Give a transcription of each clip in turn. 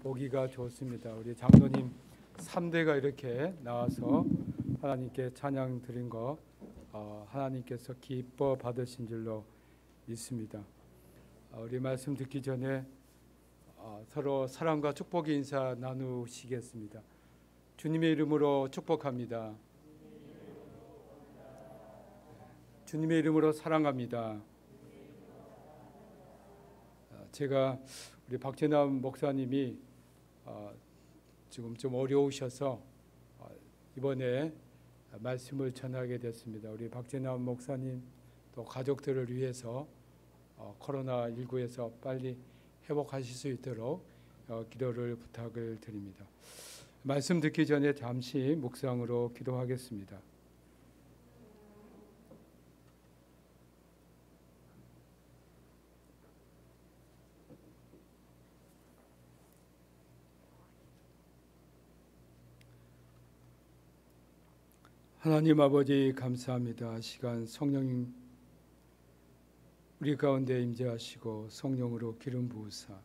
보기가 좋습니다. 우리 장로님 3대가 이렇게 나와서 하나님께 찬양 드린 거 하나님께서 기뻐 받으신 줄로 믿습니다. 우리 말씀 듣기 전에 서로 사랑과 축복의 인사 나누시겠습니다. 주님의 이름으로 축복합니다. 주님의 이름으로 사랑합니다. 제가 우리 박재남 목사님이 지금 좀 어려우셔서 이번에 말씀을 전하게 됐습니다. 우리 박재남 목사님 또 가족들을 위해서 코로나19에서 빨리 회복하실 수 있도록 기도를 부탁을 드립니다. 말씀 듣기 전에 잠시 묵상으로 기도하겠습니다. 하나님 아버지 감사합니다. 시간 성령님 우리 가운데 임재하시고 성령으로 기름 부으사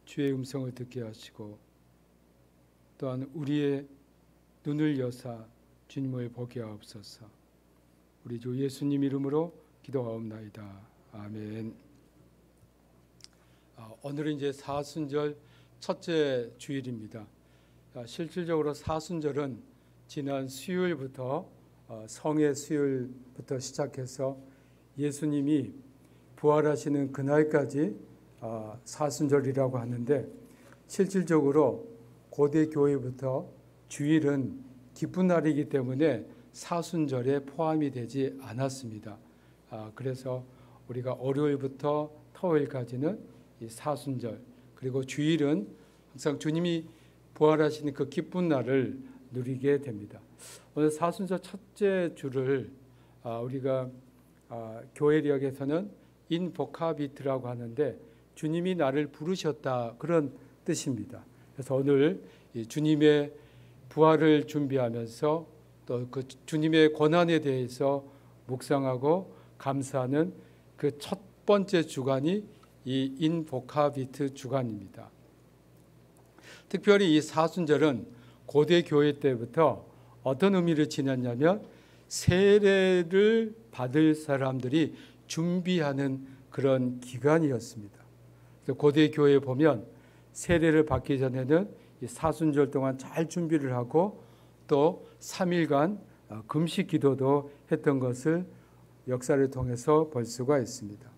주의 음성을 듣게 하시고 또한 우리의 눈을 여사 주님을 보게 하옵소서. 우리 주 예수님 이름으로 기도하옵나이다. 아멘. 오늘은 이제 사순절 첫째 주일입니다. 실질적으로 사순절은 지난 수요일부터 성의 수요일부터 시작해서 예수님이 부활하시는 그날까지 사순절이라고 하는데, 실질적으로 고대 교회부터 주일은 기쁜 날이기 때문에 사순절에 포함이 되지 않았습니다. 그래서 우리가 월요일부터 토요일까지는 이 사순절, 그리고 주일은 항상 주님이 부활하시는 그 기쁜 날을 누리게 됩니다. 오늘 사순절 첫째 주를 우리가 교회력에서는 인보카비트라고 하는데 주님이 나를 부르셨다, 그런 뜻입니다. 그래서 오늘 주님의 부활을 준비하면서 또 그 주님의 고난에 대해서 묵상하고 감사하는 그 첫 번째 주간이 이 인보카비트 주간입니다. 특별히 이 사순절은 고대 교회 때부터 어떤 의미를 지녔냐면 세례를 받을 사람들이 준비하는 그런 기간이었습니다. 그래서 고대 교회에 보면 세례를 받기 전에는 이 사순절 동안 잘 준비를 하고 또 3일간 금식 기도도 했던 것을 역사를 통해서 볼 수가 있습니다.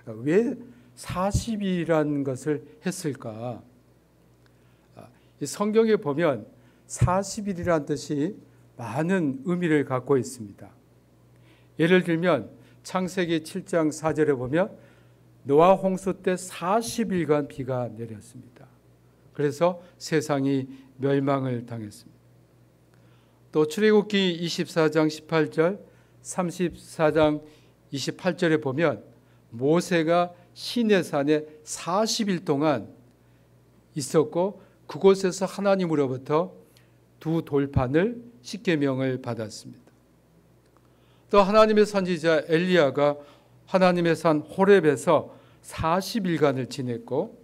왜 40일이라는 것을 했을까? 성경에 보면 40일이라는 뜻이 많은 의미를 갖고 있습니다. 예를 들면 창세기 7장 4절에 보면 노아 홍수 때 40일간 비가 내렸습니다. 그래서 세상이 멸망을 당했습니다. 또 출애굽기 24장 18절, 34장 28절에 보면 모세가 시내산에 40일 동안 있었고 그곳에서 하나님으로부터 두 돌판을 십계명을 받았습니다. 또 하나님의 선지자 엘리야가 하나님의 산 호렙에서 40일간을 지냈고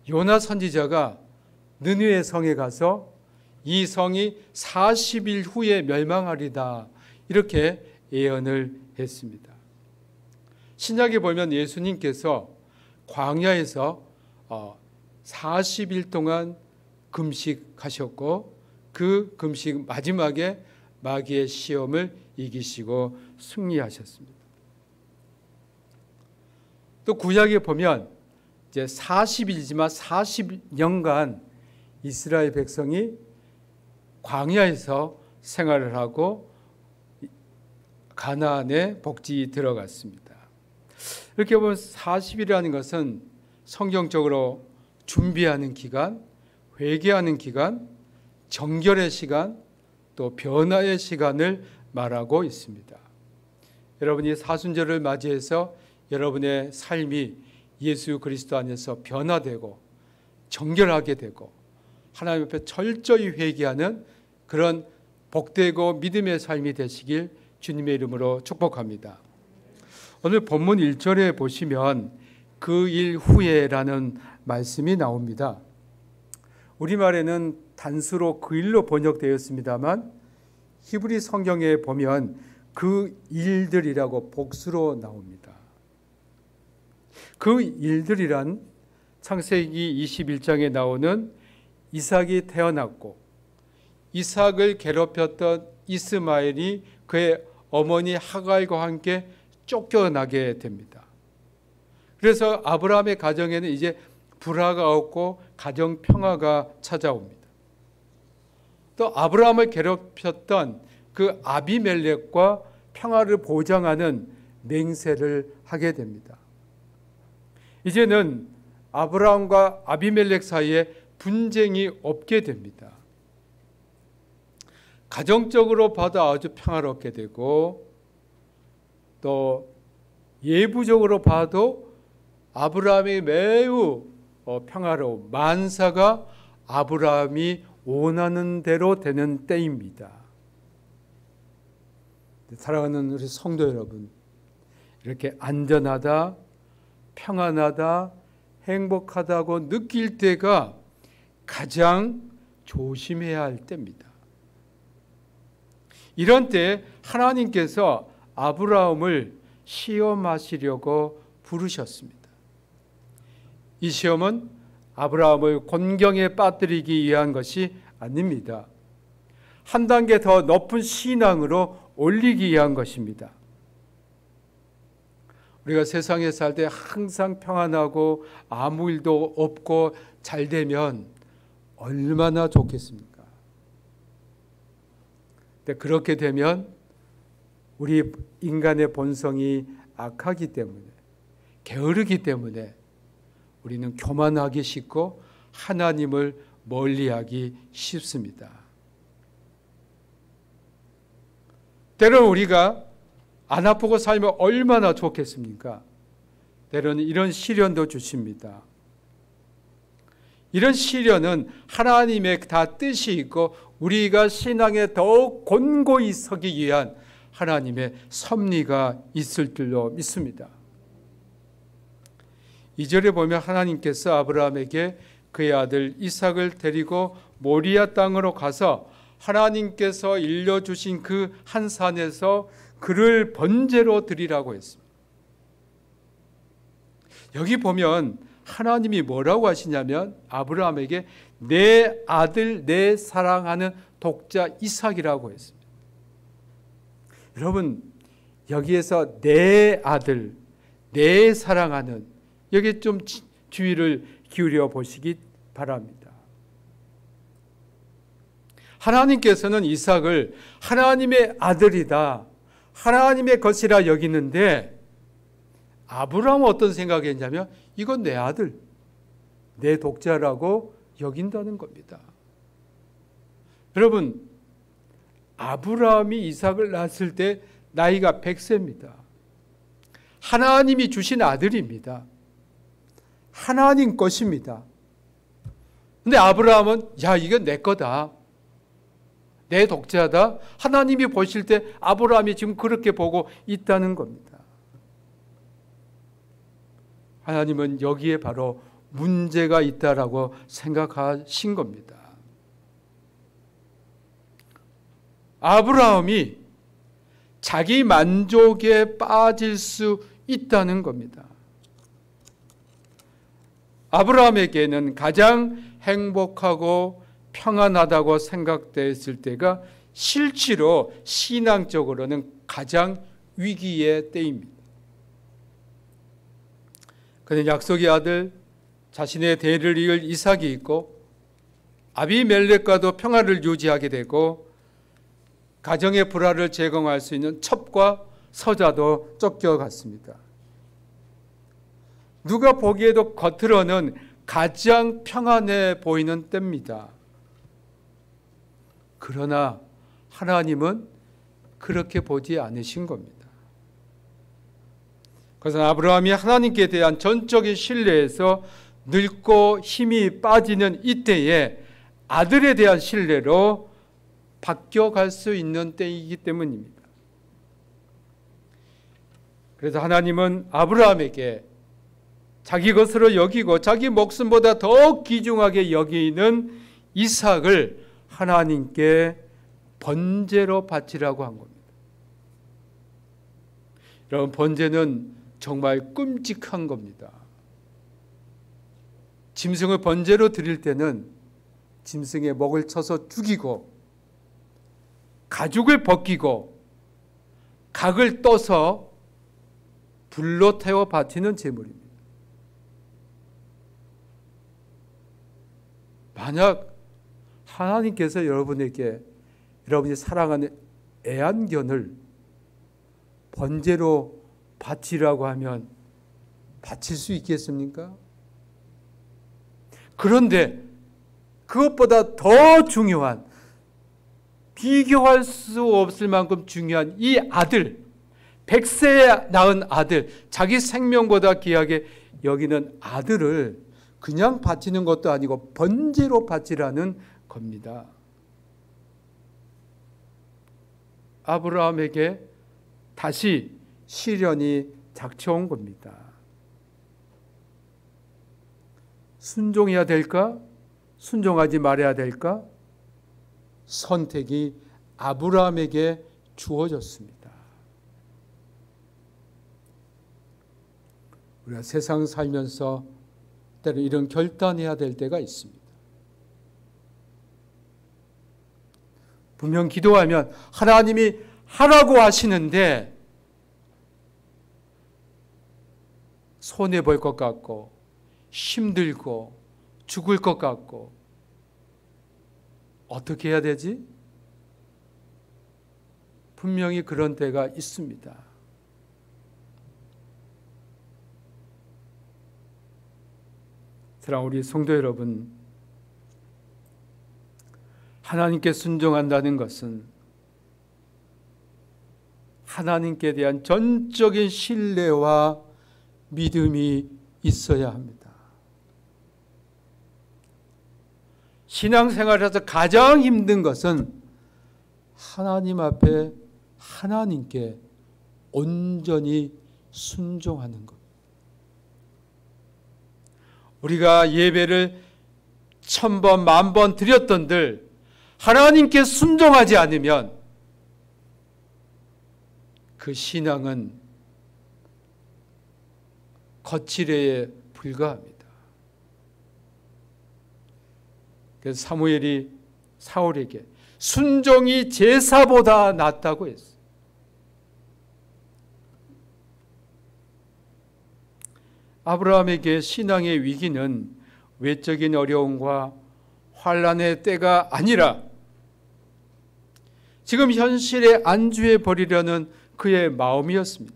요나 선지자가 느느웨 성에 가서 이 성이 40일 후에 멸망하리다, 이렇게 예언을 했습니다. 신약에 보면 예수님께서 광야에서 40일 동안 금식하셨고 그 금식 마지막에 마귀의 시험을 이기시고 승리하셨습니다. 또 구약에 보면 이제 40일이지만 40년간 이스라엘 백성이 광야에서 생활을 하고 가나안에 복지 들어갔습니다. 이렇게 보면 40일이라는 것은 성경적으로 준비하는 기간, 회개하는 기간, 정결의 시간, 또 변화의 시간을 말하고 있습니다. 여러분이 사순절을 맞이해서 여러분의 삶이 예수 그리스도 안에서 변화되고 정결하게 되고 하나님 앞에 철저히 회개하는 그런 복되고 믿음의 삶이 되시길 주님의 이름으로 축복합니다. 오늘 본문 1절에 보시면 그 일 후에라는 말씀이 나옵니다. 우리말에는 단수로 그 일로 번역되었습니다만 히브리 성경에 보면 그 일들이라고 복수로 나옵니다. 그 일들이란 창세기 21장에 나오는 이삭이 태어났고 이삭을 괴롭혔던 이스마엘이 그의 어머니 하갈과 함께 쫓겨나게 됩니다. 그래서 아브라함의 가정에는 이제 불화가 없고 가정 평화가 찾아옵니다. 또 아브라함을 괴롭혔던 그 아비멜렉과 평화를 보장하는 맹세를 하게 됩니다. 이제는 아브라함과 아비멜렉 사이에 분쟁이 없게 됩니다. 가정적으로 봐도 아주 평화롭게 되고 또 예부적으로 봐도 아브라함이 매우 평화로운 만사가 아브라함이 원하는 대로 되는 때입니다. 사랑하는 우리 성도 여러분, 이렇게 안전하다, 평안하다, 행복하다고 느낄 때가 가장 조심해야 할 때입니다. 이런 때 하나님께서 아브라함을 시험하시려고 부르셨습니다. 이 시험은 아브라함을 곤경에 빠뜨리기 위한 것이 아닙니다. 한 단계 더 높은 신앙으로 올리기 위한 것입니다. 우리가 세상에 살 때 항상 평안하고 아무 일도 없고 잘 되면 얼마나 좋겠습니까? 근데 그렇게 되면 우리 인간의 본성이 악하기 때문에, 게으르기 때문에 우리는 교만하기 쉽고 하나님을 멀리하기 쉽습니다. 때로는 우리가 안 아프고 살면 얼마나 좋겠습니까? 때로는 이런 시련도 주십니다. 이런 시련은 하나님의 다 뜻이 있고 우리가 신앙에 더욱 곤고히 서기 위한 하나님의 섭리가 있을 줄로 믿습니다. 2절에 보면 하나님께서 아브라함에게 그의 아들 이삭을 데리고 모리아 땅으로 가서 하나님께서 일러주신 그 한 산에서 그를 번제로 드리라고 했습니다. 여기 보면 하나님이 뭐라고 하시냐면 아브라함에게 내 아들, 내 사랑하는 독자 이삭이라고 했습니다. 여러분, 여기에서 내 아들, 내 사랑하는, 여기에 좀 주의를 기울여 보시기 바랍니다. 하나님께서는 이삭을 하나님의 아들이다, 하나님의 것이라 여기는데 아브라함은 어떤 생각이었냐면 이건 내 아들, 내 독자라고 여긴다는 겁니다. 여러분, 아브라함이 이삭을 낳았을 때 나이가 100세입니다. 하나님이 주신 아들입니다. 하나님 것입니다. 근데 아브라함은 야, 이건 내 거다, 내 독자다. 하나님이 보실 때 아브라함이 지금 그렇게 보고 있다는 겁니다. 하나님은 여기에 바로 문제가 있다라고 생각하신 겁니다. 아브라함이 자기 만족에 빠질 수 있다는 겁니다. 아브라함에게는 가장 행복하고 평안하다고 생각됐을 때가 실제로 신앙적으로는 가장 위기의 때입니다. 그는 약속의 아들, 자신의 대를 이을 이삭이 있고 아비멜렉과도 평화를 유지하게 되고 가정의 불화를 제공할 수 있는 첩과 서자도 쫓겨갔습니다. 누가 보기에도 겉으로는 가장 평안해 보이는 때입니다. 그러나 하나님은 그렇게 보지 않으신 겁니다. 그래서 아브라함이 하나님께 대한 전적인 신뢰에서 늙고 힘이 빠지는 이때에 아들에 대한 신뢰로 바뀌어갈 수 있는 때이기 때문입니다. 그래서 하나님은 아브라함에게 자기 것으로 여기고 자기 목숨보다 더 귀중하게 여기는 이삭을 하나님께 번제로 바치라고 한 겁니다. 여러분, 번제는 정말 끔찍한 겁니다. 짐승을 번제로 드릴 때는 짐승의 목을 쳐서 죽이고 가죽을 벗기고 각을 떠서 불로 태워 바치는 제물입니다. 만약 하나님께서 여러분에게 여러분이 사랑하는 애완견을 번제로 바치라고 하면 바칠 수 있겠습니까? 그런데 그것보다 더 중요한, 비교할 수 없을 만큼 중요한 이 아들, 100세에 낳은 아들, 자기 생명보다 귀하게 여기는 아들을 그냥 바치는 것도 아니고 번제로 바치라는 겁니다. 아브라함에게 다시 시련이 닥쳐온 겁니다. 순종해야 될까? 순종하지 말아야 될까? 선택이 아브라함에게 주어졌습니다. 우리가 세상 살면서 때로 이런 결단해야 될 때가 있습니다. 분명 기도하면 하나님이 하라고 하시는데 손해볼 것 같고 힘들고 죽을 것 같고 어떻게 해야 되지? 분명히 그런 때가 있습니다. 사랑하는 우리 성도 여러분, 하나님께 순종한다는 것은 하나님께 대한 전적인 신뢰와 믿음이 있어야 합니다. 신앙생활에서 가장 힘든 것은 하나님 앞에 하나님께 온전히 순종하는 것. 우리가 예배를 1000번, 10,000번 드렸던들 하나님께 순종하지 않으면 그 신앙은 거칠애에 불과합니다. 그래서 사무엘이 사울에게 순종이 제사보다 낫다고 했어요. 아브라함에게 신앙의 위기는 외적인 어려움과 환난의 때가 아니라 지금 현실에 안주해 버리려는 그의 마음이었습니다.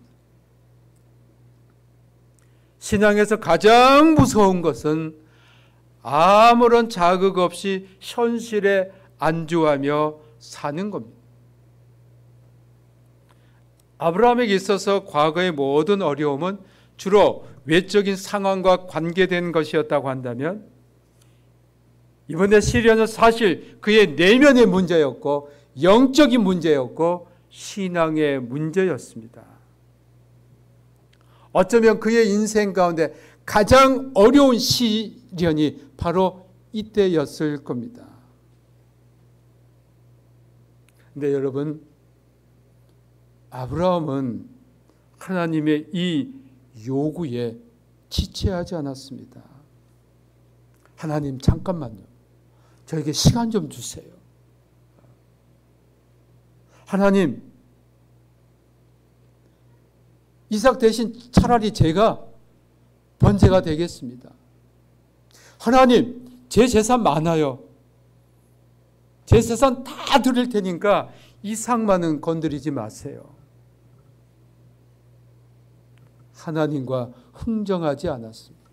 신앙에서 가장 무서운 것은 아무런 자극 없이 현실에 안주하며 사는 겁니다. 아브라함에게 있어서 과거의 모든 어려움은 주로 외적인 상황과 관계된 것이었다고 한다면 이번에 시련은 사실 그의 내면의 문제였고 영적인 문제였고 신앙의 문제였습니다. 어쩌면 그의 인생 가운데 가장 어려운 시련이 바로 이때였을 겁니다. 근데 여러분, 아브라함은 하나님의 이 요구에 지체하지 않았습니다. 하나님, 잠깐만요. 저에게 시간 좀 주세요. 하나님, 이삭 대신 차라리 제가 번제가 되겠습니다. 하나님, 제 재산 많아요. 제 재산 다 드릴 테니까 이삭만은 건드리지 마세요. 하나님과 흥정하지 않았습니다.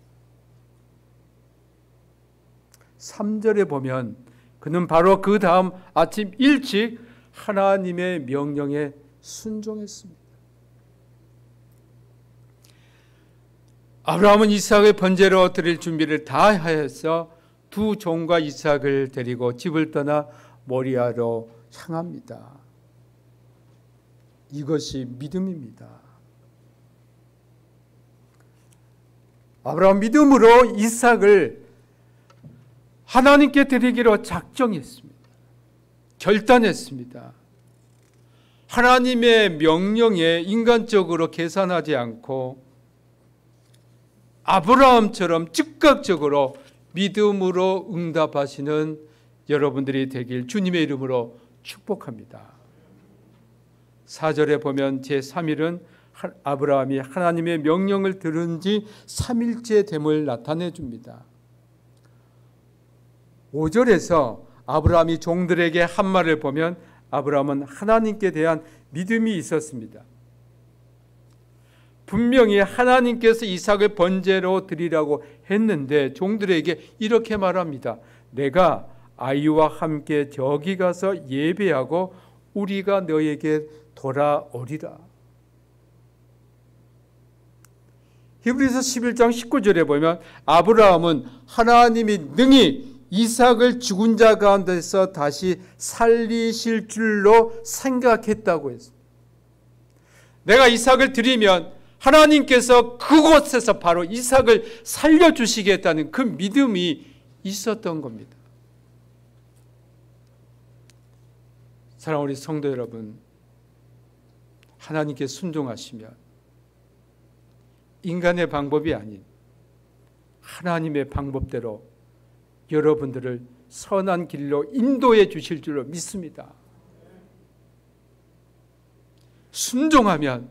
3절에 보면 그는 바로 그 다음 아침 일찍 하나님의 명령에 순종했습니다. 아브라함은 이삭의 번제로 드릴 준비를 다 하여서 두 종과 이삭을 데리고 집을 떠나 모리아로 향합니다. 이것이 믿음입니다. 아브라함 믿음으로 이삭을 하나님께 드리기로 작정했습니다. 결단했습니다. 하나님의 명령에 인간적으로 계산하지 않고 아브라함처럼 즉각적으로 믿음으로 응답하시는 여러분들이 되길 주님의 이름으로 축복합니다. 4절에 보면 제3일은 아브라함이 하나님의 명령을 들은 지 3일째 됨을 나타내 줍니다. 5절에서 아브라함이 종들에게 한 말을 보면 아브라함은 하나님께 대한 믿음이 있었습니다. 분명히 하나님께서 이삭을 번제로 드리라고 했는데 종들에게 이렇게 말합니다. 내가 아이와 함께 저기 가서 예배하고 우리가 너에게 돌아오리라. 히브리서 11장 19절에 보면 아브라함은 하나님이 능히 이삭을 죽은 자 가운데서 다시 살리실 줄로 생각했다고 했습니다. 내가 이삭을 드리면 하나님께서 그곳에서 바로 이삭을 살려주시겠다는 그 믿음이 있었던 겁니다. 사랑하는 우리 성도 여러분, 하나님께 순종하시면 인간의 방법이 아닌 하나님의 방법대로 여러분들을 선한 길로 인도해 주실 줄로 믿습니다. 순종하면,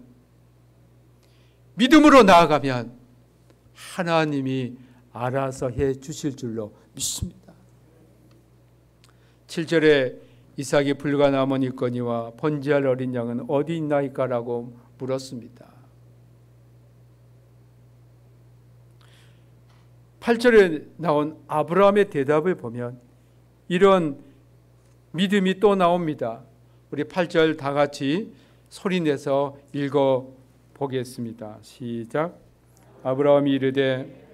믿음으로 나아가면 하나님이 알아서 해 주실 줄로 믿습니다. 7절에 이삭이 불과 남은 있거니와 번제할 어린 양은 어디 있나이까라고 물었습니다. 8절에 나온 아브라함의 대답을 보면 이런 믿음이 또 나옵니다. 우리 8절 다 같이 소리내서 읽어보겠습니다. 시작. 아브라함이 이르되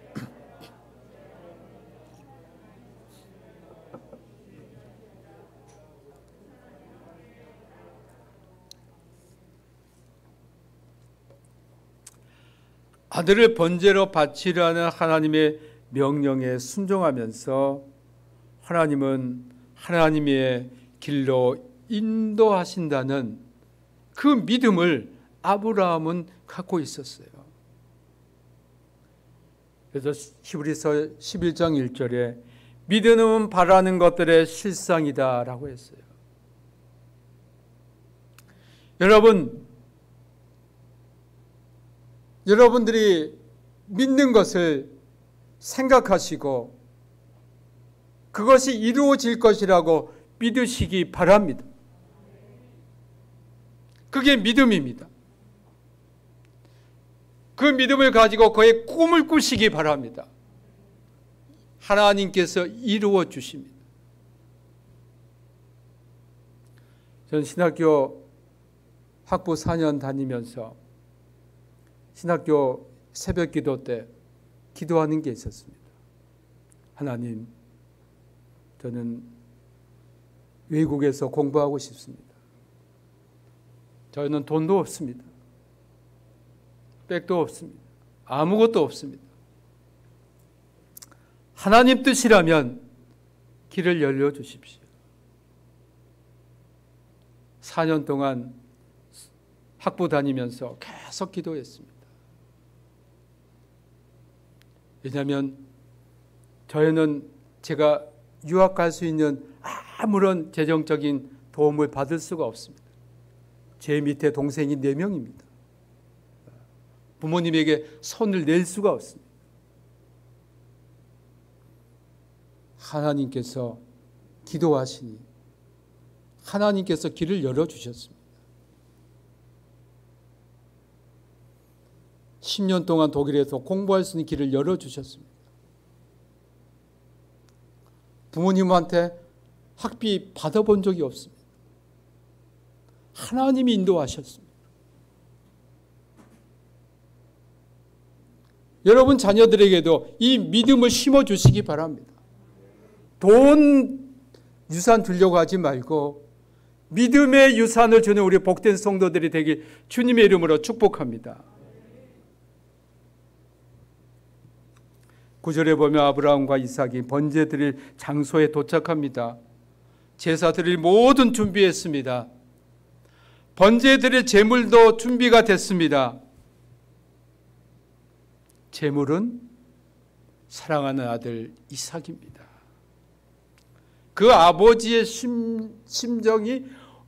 아들을 번제로 바치라는 하나님의 명령에 순종하면서 하나님은 하나님의 길로 인도하신다는 그 믿음을 아브라함은 갖고 있었어요. 그래서 히브리서 11장 1절에 믿음은 바라는 것들의 실상이다 라고 했어요. 여러분들이 믿는 것을 생각하시고 그것이 이루어질 것이라고 믿으시기 바랍니다. 그게 믿음입니다. 그 믿음을 가지고 그의 꿈을 꾸시기 바랍니다. 하나님께서 이루어 주십니다. 저는 신학교 학부 4년 다니면서 신학교 새벽 기도 때 기도하는 게 있었습니다. 하나님, 저는 외국에서 공부하고 싶습니다. 저희는 돈도 없습니다. 백도 없습니다. 아무것도 없습니다. 하나님 뜻이라면 길을 열려주십시오. 4년 동안 학부 다니면서 계속 기도했습니다. 왜냐하면 저희는 제가 유학 갈 수 있는 아무런 재정적인 도움을 받을 수가 없습니다. 제 밑에 동생이 4명입니다. 부모님에게 손을 낼 수가 없습니다. 하나님께서 기도하시니 하나님께서 길을 열어주셨습니다. 10년 동안 독일에서 공부할 수 있는 길을 열어주셨습니다. 부모님한테 학비 받아본 적이 없습니다. 하나님이 인도하셨습니다. 여러분 자녀들에게도 이 믿음을 심어주시기 바랍니다. 돈 유산 주려고 하지 말고 믿음의 유산을 주는 우리 복된 성도들이 되길 주님의 이름으로 축복합니다. 9절에 보면 아브라함과 이삭이 번제 드릴 장소에 도착합니다. 제사 드릴 모든 준비했습니다. 번제 드릴 제물도 준비가 됐습니다. 제물은 사랑하는 아들 이삭입니다. 그 아버지의 심정이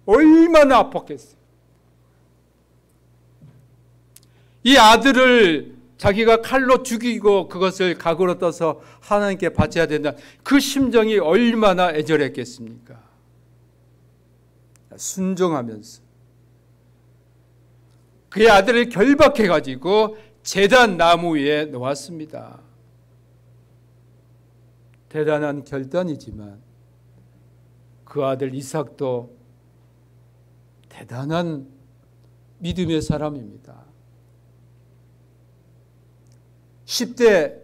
얼마나 아팠겠어요. 이 아들을 자기가 칼로 죽이고 그것을 각으로 떠서 하나님께 바쳐야 된다. 그 심정이 얼마나 애절했겠습니까? 순종하면서 그의 아들을 결박해가지고 제단 나무 위에 놓았습니다. 대단한 결단이지만 그 아들 이삭도 대단한 믿음의 사람입니다. 10대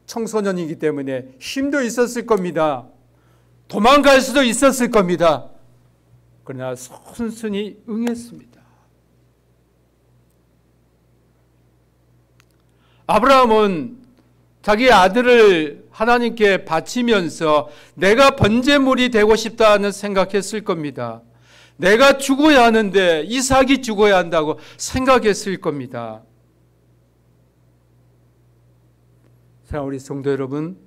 청소년이기 때문에 힘도 있었을 겁니다. 도망갈 수도 있었을 겁니다. 그러나 순순히 응했습니다. 아브라함은 자기 아들을 하나님께 바치면서 내가 번제물이 되고 싶다는 생각했을 겁니다. 내가 죽어야 하는데 이삭이 죽어야 한다고 생각했을 겁니다. 우리 성도 여러분,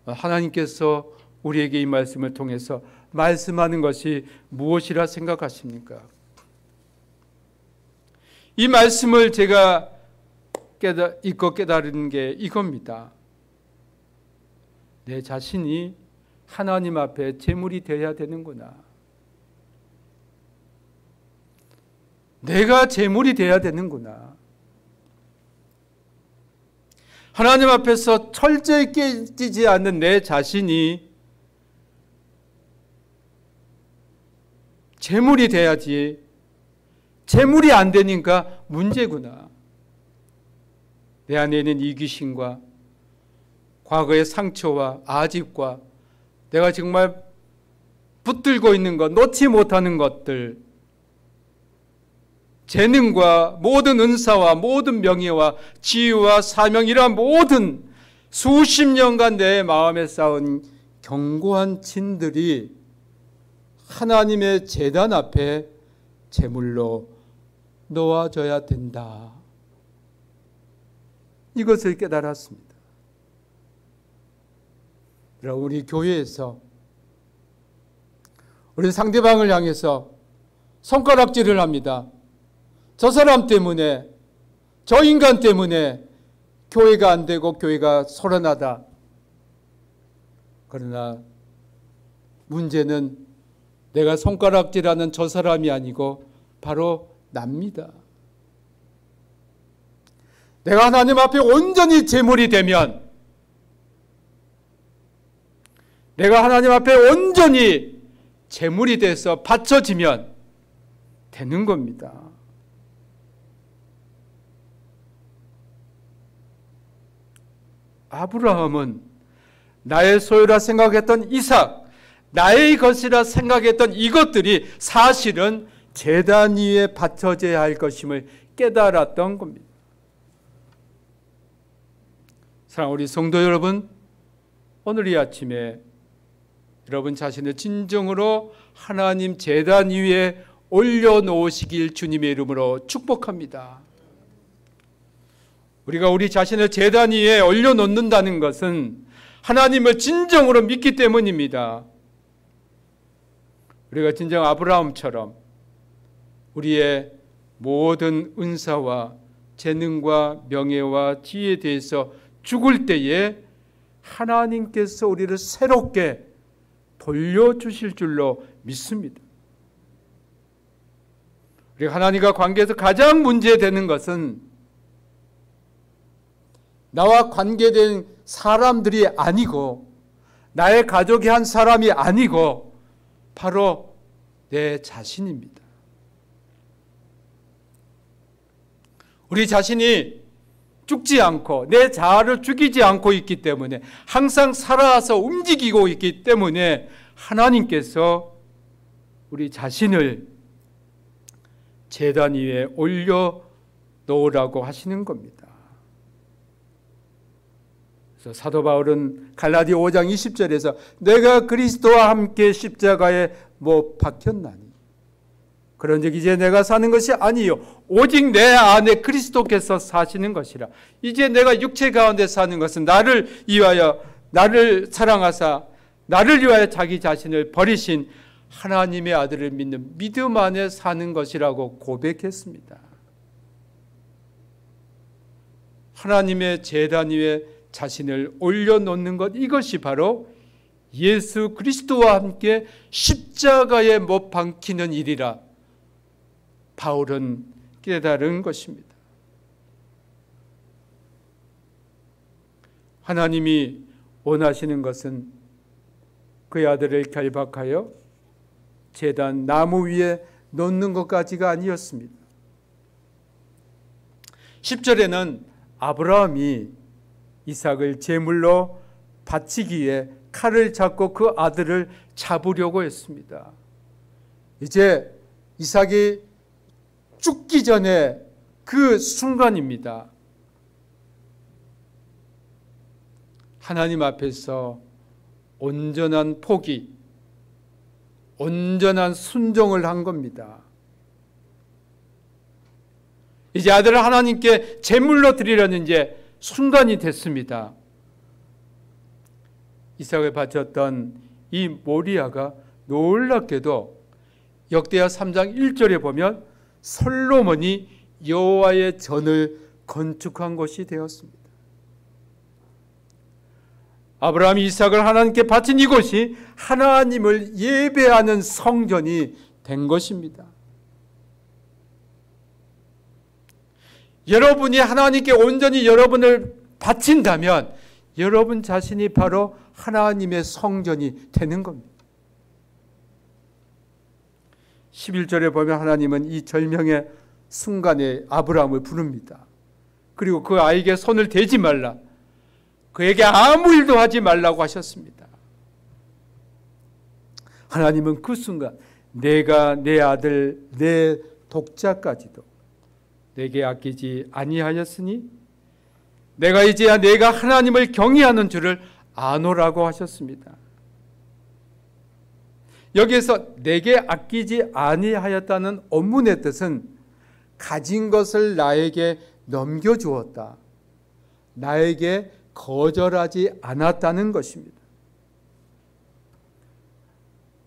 하나님께서 우리에게 이 말씀을 통해서 말씀하는 것이 무엇이라 생각하십니까? 이 말씀을 제가 읽고 깨달은 게 이겁니다. 내 자신이 하나님 앞에 제물이 되어야 되는구나. 내가 제물이 되어야 되는구나. 하나님 앞에서 철저히 깨지지 않는 내 자신이 제물이 돼야지. 제물이 안 되니까 문제구나. 내 안에 있는 이기심과 과거의 상처와 아집과 내가 정말 붙들고 있는 것, 놓지 못하는 것들, 재능과 모든 은사와 모든 명예와 지위와 사명, 이러한 모든 수십 년간 내 마음에 쌓은 견고한 진들이 하나님의 제단 앞에 제물로 놓아져야 된다. 이것을 깨달았습니다. 우리 교회에서 우리 상대방을 향해서 손가락질을 합니다. 저 사람 때문에, 저 인간 때문에 교회가 안 되고 교회가 소란하다. 그러나 문제는 내가 손가락질하는 저 사람이 아니고 바로 납니다. 내가 하나님 앞에 온전히 제물이 되면, 내가 하나님 앞에 온전히 제물이 돼서 바쳐지면 되는 겁니다. 아브라함은 나의 소유라 생각했던 이삭, 나의 것이라 생각했던 이것들이 사실은 제단 위에 바쳐져야 할 것임을 깨달았던 겁니다. 사랑하는 우리 성도 여러분, 오늘 이 아침에 여러분 자신을 진정으로 하나님 제단 위에 올려놓으시길 주님의 이름으로 축복합니다. 우리가 우리 자신을 제단 위에 올려놓는다는 것은 하나님을 진정으로 믿기 때문입니다. 우리가 진정 아브라함처럼 우리의 모든 은사와 재능과 명예와 지혜에 대해서 죽을 때에 하나님께서 우리를 새롭게 돌려주실 줄로 믿습니다. 우리가 하나님과 관계에서 가장 문제되는 것은 나와 관계된 사람들이 아니고 나의 가족이 한 사람이 아니고 바로 내 자신입니다. 우리 자신이 죽지 않고 내 자아를 죽이지 않고 있기 때문에 항상 살아서 움직이고 있기 때문에 하나님께서 우리 자신을 제단 위에 올려 놓으라고 하시는 겁니다. 그래서 사도 바울은 갈라디아 5장 20절에서 내가 그리스도와 함께 십자가에 못 박혔나니 그런즉 이제 내가 사는 것이 아니요 오직 내 안에 그리스도께서 사시는 것이라. 이제 내가 육체 가운데 사는 것은 나를 위하여 나를 사랑하사 나를 위하여 자기 자신을 버리신 하나님의 아들을 믿는 믿음 안에 사는 것이라고 고백했습니다. 하나님의 제단 위에 자신을 올려놓는 것, 이것이 바로 예수 그리스도와 함께 십자가에 못 박히는 일이라 바울은 깨달은 것입니다. 하나님이 원하시는 것은 그의 아들을 결박하여 제단 나무 위에 놓는 것까지가 아니었습니다. 10절에는 아브라함이 이삭을 제물로 바치기에 칼을 잡고 그 아들을 잡으려고 했습니다. 이제 이삭이 죽기 전에 그 순간입니다. 하나님 앞에서 온전한 포기, 온전한 순종을 한 겁니다. 이제 아들을 하나님께 제물로 드리려는 이제 순간이 됐습니다. 이삭을 바쳤던 이 모리아가 놀랍게도 역대하 3장 1절에 보면 솔로몬이 여호와의 전을 건축한 곳이 되었습니다. 아브라함이 이삭을 하나님께 바친 이곳이 하나님을 예배하는 성전이 된 것입니다. 여러분이 하나님께 온전히 여러분을 바친다면 여러분 자신이 바로 하나님의 성전이 되는 겁니다. 11절에 보면 하나님은 이 절명의 순간에 아브라함을 부릅니다. 그리고 그 아이에게 손을 대지 말라, 그에게 아무 일도 하지 말라고 하셨습니다. 하나님은 그 순간 내가 내 아들 내 독자까지도 내게 아끼지 아니하였으니 내가 이제야 내가 하나님을 경외하는 줄을 아노라고 하셨습니다. 여기에서 내게 아끼지 아니하였다는 원문의 뜻은 가진 것을 나에게 넘겨주었다, 나에게 거절하지 않았다는 것입니다.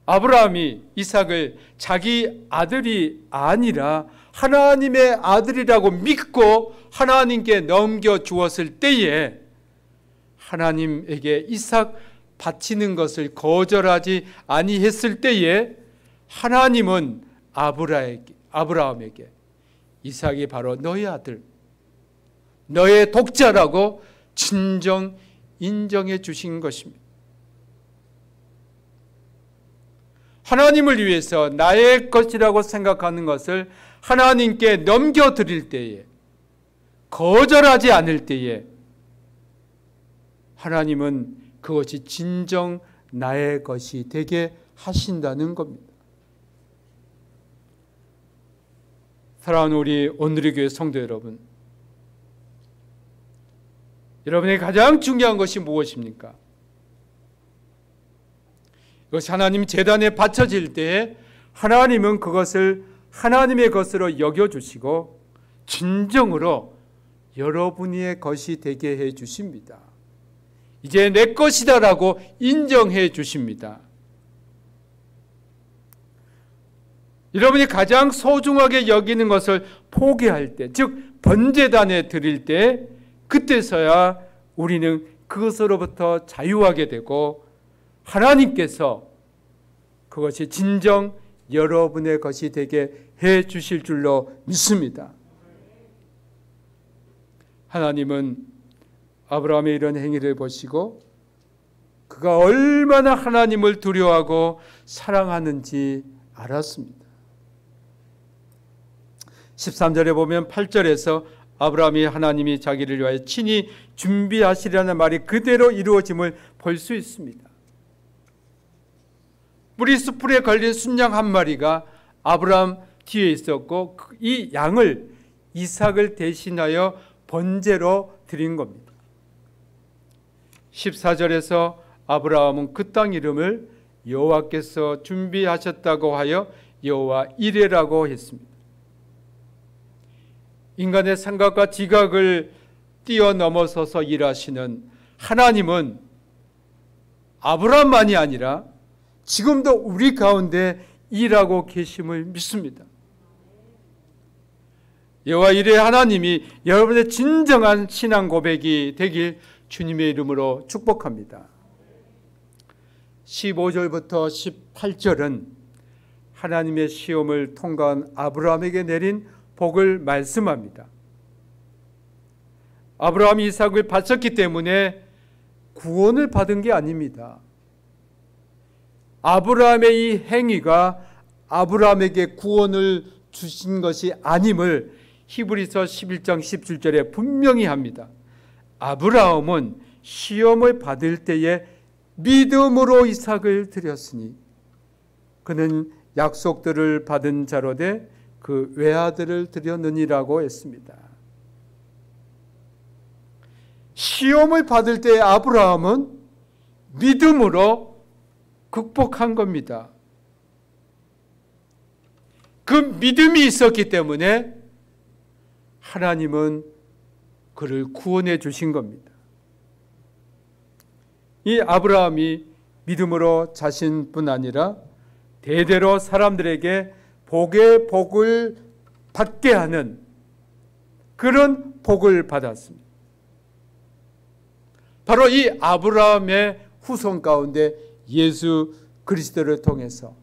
아브라함이 이삭을 자기 아들이 아니라 하나님의 아들이라고 믿고 하나님께 넘겨주었을 때에 하나님에게 이삭 바치는 것을 거절하지 아니했을 때에 하나님은 아브라함에게 이삭이 바로 너의 아들, 너의 독자라고 진정 인정해 주신 것입니다. 하나님을 위해서 나의 것이라고 생각하는 것을 하나님께 넘겨드릴 때에, 거절하지 않을 때에 하나님은 그것이 진정 나의 것이 되게 하신다는 겁니다. 사랑하는 우리 오늘의 교회 성도 여러분, 여러분의 가장 중요한 것이 무엇입니까? 이것이 하나님 제단에 바쳐질 때에 하나님은 그것을 하나님의 것으로 여겨주시고 진정으로 여러분의 것이 되게 해 주십니다. 이제 내 것이다라고 인정해 주십니다. 여러분이 가장 소중하게 여기는 것을 포기할 때, 즉 번제단에 드릴 때, 그때서야 우리는 그것으로부터 자유하게 되고 하나님께서 그것이 진정 여러분의 것이 되게 해 주실 줄로 믿습니다. 하나님은 아브라함의 이런 행위를 보시고 그가 얼마나 하나님을 두려워하고 사랑하는지 알았습니다. 13절에 보면 8절에서 아브라함이 하나님이 자기를 위하여 친히 준비하시려는 말이 그대로 이루어짐을 볼 수 있습니다. 뿌리 숯불에 걸린 순양 한 마리가 아브라함 뒤에 있었고 이 양을 이삭을 대신하여 번제로 드린 겁니다. 14절에서 아브라함은 그 땅 이름을 여호와께서 준비하셨다고 하여 여호와 이레라고 했습니다. 인간의 생각과 지각을 뛰어넘어서서 일하시는 하나님은 아브라함만이 아니라 지금도 우리 가운데 일하고 계심을 믿습니다. 여호와 이레 하나님이 여러분의 진정한 신앙 고백이 되길 주님의 이름으로 축복합니다. 15절부터 18절은 하나님의 시험을 통과한 아브라함에게 내린 복을 말씀합니다. 아브라함이 이삭을 바쳤기 때문에 구원을 받은 게 아닙니다. 아브라함의 이 행위가 아브라함에게 구원을 주신 것이 아님을 히브리서 11장 17절에 분명히 합니다. 아브라함은 시험을 받을 때에 믿음으로 이삭을 드렸으니 그는 약속들을 받은 자로 돼 그 외아들을 드렸느니라고 했습니다. 시험을 받을 때 아브라함은 믿음으로 극복한 겁니다. 그 믿음이 있었기 때문에 하나님은 그를 구원해 주신 겁니다. 이 아브라함이 믿음으로 자신뿐 아니라 대대로 사람들에게 복의 복을 받게 하는 그런 복을 받았습니다. 바로 이 아브라함의 후손 가운데 예수 그리스도를 통해서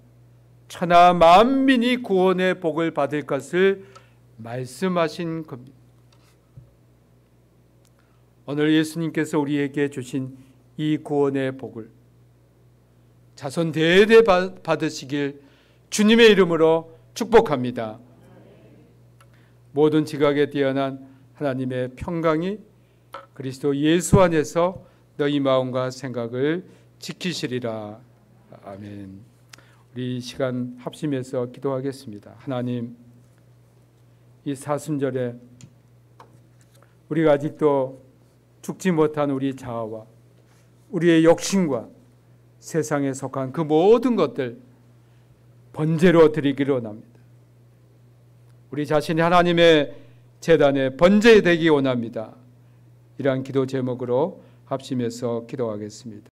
천하 만민이 구원의 복을 받을 것을 말씀하신 겁니다. 오늘 예수님께서 우리에게 주신 이 구원의 복을 자손 대대 받으시길 주님의 이름으로 축복합니다. 모든 지각에 뛰어난 하나님의 평강이 그리스도 예수 안에서 너희 마음과 생각을 지키시리라. 아멘. 우리 이 시간 합심해서 기도하겠습니다. 하나님, 이 사순절에 우리가 아직도 죽지 못한 우리 자아와 우리의 욕심과 세상에 속한 그 모든 것들 번제로 드리기로 원합니다. 우리 자신이 하나님의 제단에 번제되기 원합니다. 이러한 기도 제목으로 합심해서 기도하겠습니다.